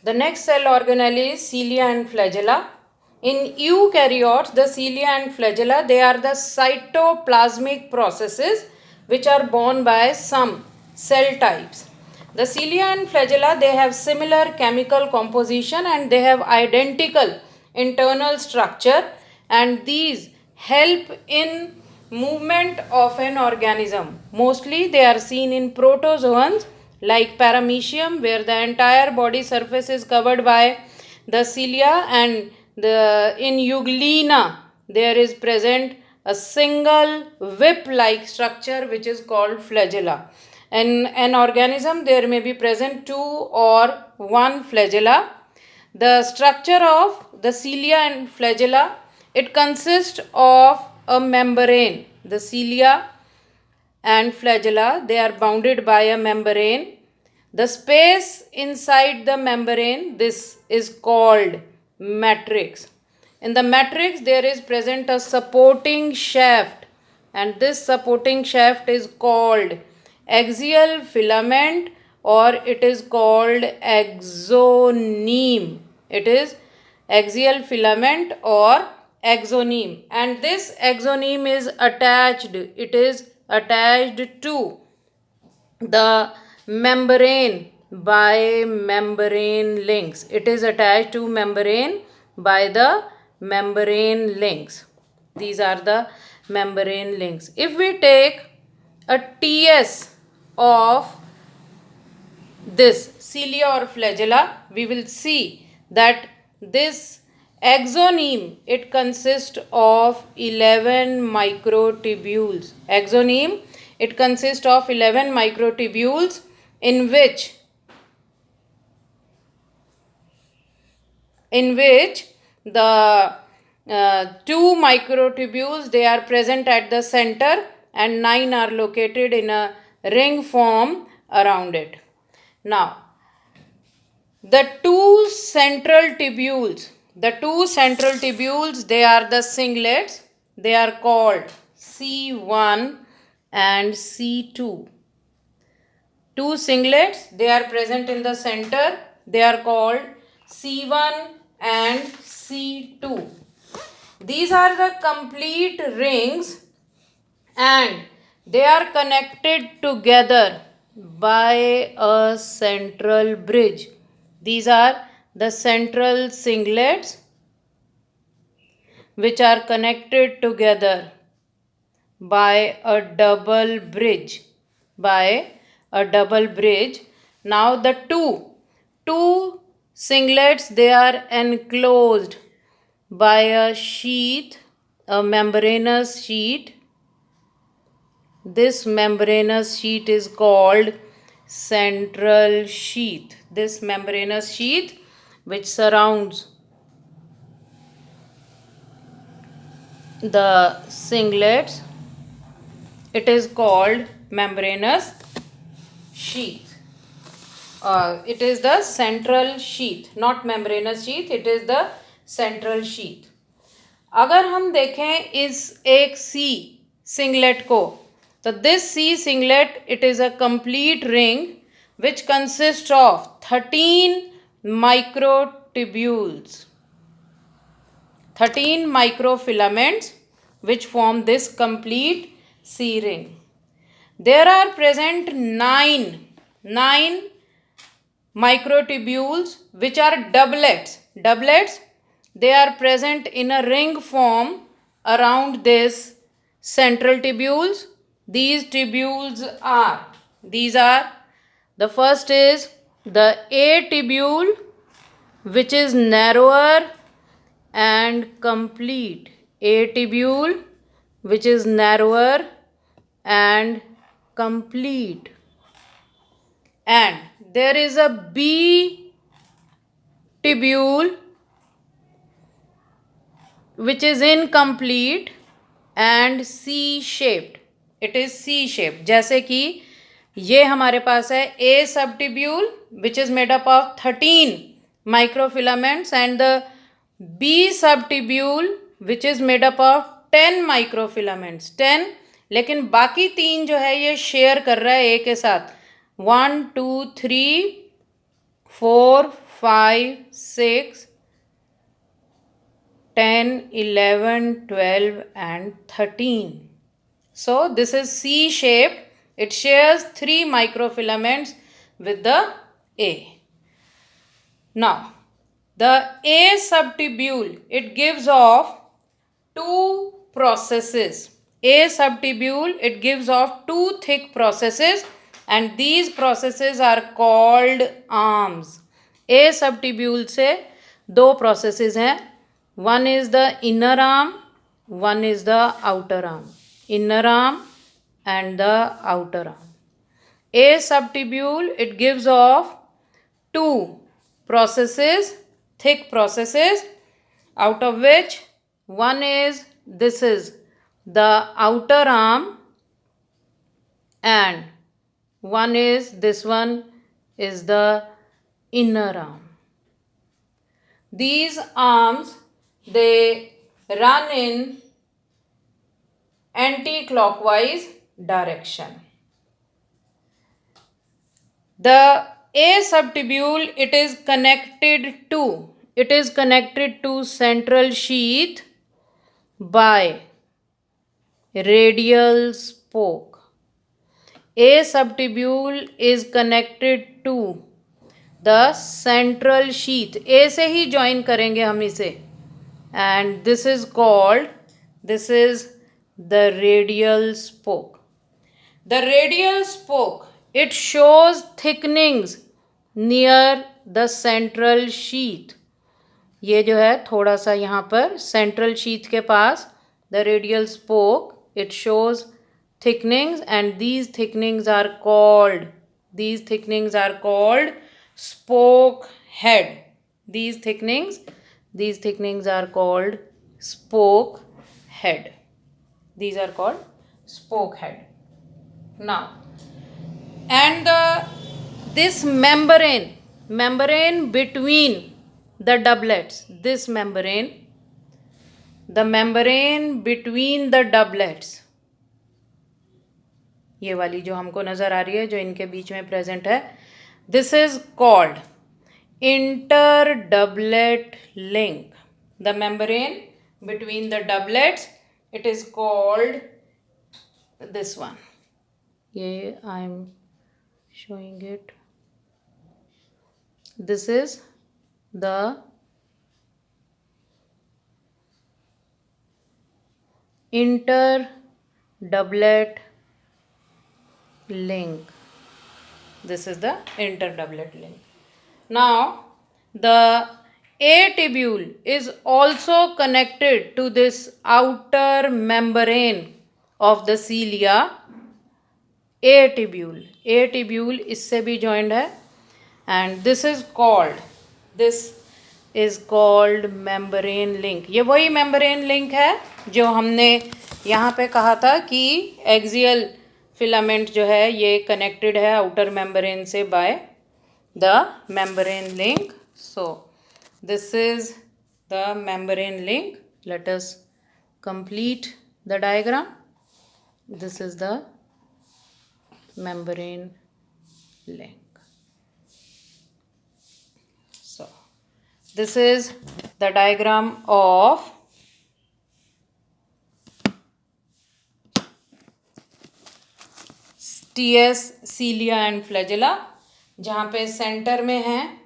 The next cell organelle is cilia and flagella. In eukaryotes, the cilia and flagella, they are the cytoplasmic processes which are borne by some cell types. The cilia and flagella, they have similar chemical composition and they have identical internal structure, and these help in movement of an organism. Mostly they are seen in protozoans like paramecium, where the entire body surface is covered by the cilia, and in euglena there is present a single whip like structure which is called flagella. In an organism there may be present two or one flagella. The structure of the cilia and flagella, it consists of a membrane. The cilia and flagella, they are bounded by a membrane. The space inside the membrane, this is called matrix. In the matrix there is present a supporting shaft, and this supporting shaft is called axial filament, or it is called axoneme. It is axial filament or axoneme, and this axoneme is attached, it is attached to the membrane by membrane links. It is attached to membrane by the membrane links. These are the membrane links. If we take a TS of this cilia or flagella, we will see that this axoneme, it consists of 11 microtubules. Axoneme, it consists of 11 microtubules in which the two microtubules, they are present at the center, and 9 are located in a ring form around it. Now, the two central tubules, they are the singlets. They are called C1 and C2. Two singlets, they are present in the center. They are called C1 and C2. These are the complete rings, and they are connected together by a central bridge. These are the central singlets which are connected together by a double bridge. Now the two singlets, they are enclosed by a sheath, a membranous sheet. This membranous sheet is called central sheath. This membranous sheath which surrounds the singlets, it is called membranous sheath. It is the central sheath, not membranous sheath, it is the central sheath. अगर हम देखें इस एक C singlet को, तो this C singlet, it is a complete ring which consists of 13 microtubules, 13 microfilaments which form this complete C ring. There are present 9 microtubules which are doublets. They are present in a ring form around this central tubules. These tubules are, the first is the A tubule, which is narrower and complete. A tubule which is narrower and complete. And there is a B tubule which is incomplete and C-shaped. It is C-shaped. जैसे कि ये हमारे पास है A subtubule which is made up of 13 microfilaments, and the B subtubule which is made up of 10 microfilaments. 10, लेकिन बाकी 3 जो है ये शेयर कर रहा है A के साथ. 1 2 3 4 5, 6, 10, 11, 12 and 13. So this is C shape. It shares 3 microfilaments with the A. Now, the A subtubule, it gives off 2 processes. A subtubule, it gives off 2 thick processes, and these processes are called arms. A subtubule से 2 processes हैं. One is the inner arm, one is the outer arm. Inner arm and the outer arm. A subtubule, it gives off 2 processes, thick processes, out of which one is, this is the outer arm, and one is, this one is the inner arm. These arms, they run in anti-clockwise direction. The A subtubule, it is connected to central sheath by radial spoke. A subtubule is connected to the central sheath. A से ही join करेंगे हम इसे, and this is the radial spoke. The radial spoke, it shows thickenings near the central sheath. ये जो है थोड़ा सा यहाँ पर central sheath के पास, the radial spoke, it shows thickenings, and these thickenings are called spoke head. These thickenings are called spoke head. These are called spoke head. Now, and this membrane between the doublets, the membrane between the doublets, ये वाली जो हमको नज़र आ रही है, जो इनके बीच में प्रेजेंट है, this is called interdoublet link. The membrane between the doublets, it is called this one. Yeah, I am showing it. This is the interdoublet link. This is the interdoublet link. Now, the A tubule is also connected to this outer membrane of the cilia. A tubule इससे भी joined है, and this is called membrane link. ये वही membrane link है जो हमने यहाँ पे कहा था कि axial filament जो है ये connected है outer membrane से by the membrane link. So this is the membrane link. Let us complete the diagram. This is the membrane link. So this is the diagram of TS cilia and flagella, जहाँ पे centre में हैं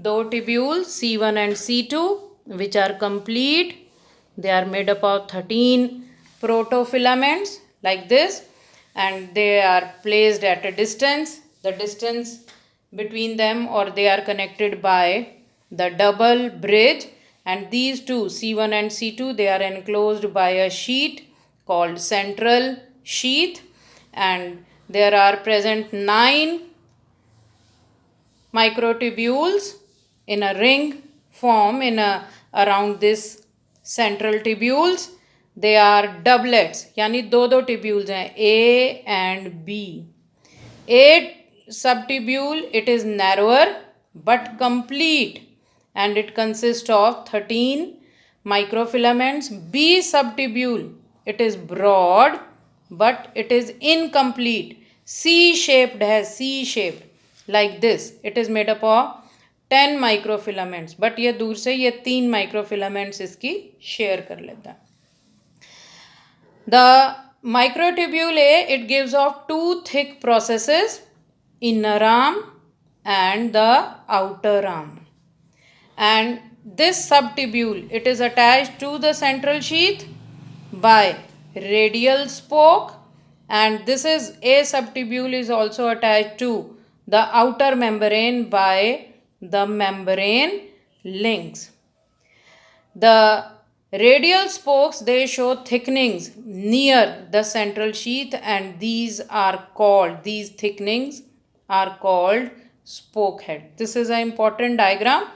2 tubules C1 and C2 which are complete. They are made up of 13 protofilaments like this, and they are placed at a distance. The distance between them, or they are connected by the double bridge, and these two C1 and C2, they are enclosed by a sheet called central sheath, and there are present 9 microtubules in a ring form around this central tubules. They are doublets, यानी 2 tubules हैं A and B. A subtubule, it is narrower but complete, and it consists of 13 microfilaments. B subtubule, it is broad but it is incomplete. C-shaped है, C-shaped like this. It is made up of 10 microfilaments, but ये दूर से ये 3 microfilaments इसकी share कर लेता है. The microtubule A, it gives off two thick processes, inner arm and the outer arm. And this subtubule, it is attached to the central sheath by radial spoke, and this is A subtubule is also attached to the outer membrane by the membrane links. The radial spokes, they show thickenings near the central sheath, and these thickenings are called spoke head. This is an important diagram,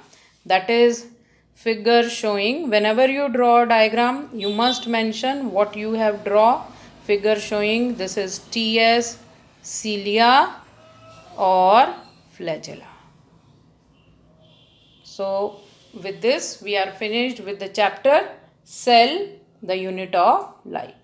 that is figure showing. Whenever you draw a diagram, you must mention what you have drawn. Figure showing this is TS, cilia or flagella. So with this we are finished with the chapter Cell, the unit of life.